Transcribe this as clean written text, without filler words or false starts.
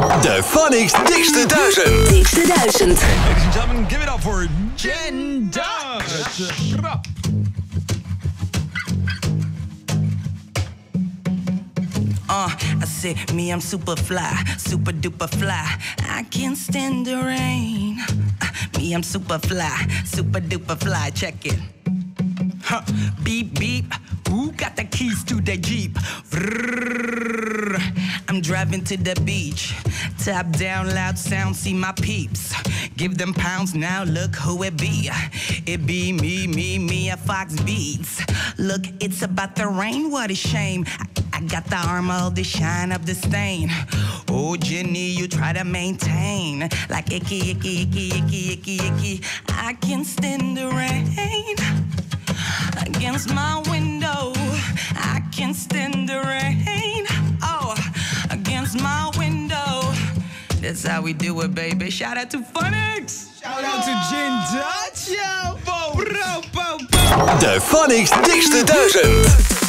De Phonics Dikste 1000. Dikste 1000. Ladies and gentlemen, give it up for Jen Dutch. I said, me, I'm super fly, super duper fly. I can't stand the rain. Me, I'm super fly, super duper fly. Check it. Huh. Beep, beep. Who got the keys to the Jeep? Vrrr. I'm driving to the beach. Top down, loud sound, see my peeps. Give them pounds now, look who it be. It be me, a Fox Beats. Look, it's about to rain, what a shame. I got the armor, the shine of the stain. Oh, Jenny, you try to maintain. Like icky, icky, icky, icky, icky, icky. I can't stand the rain. Against my window, I can't stand the rain. Oh, against my window. That's how we do it, baby. Shout out to Phonics. Shout out to Jen Dutch. De Phonics Dikste 1000.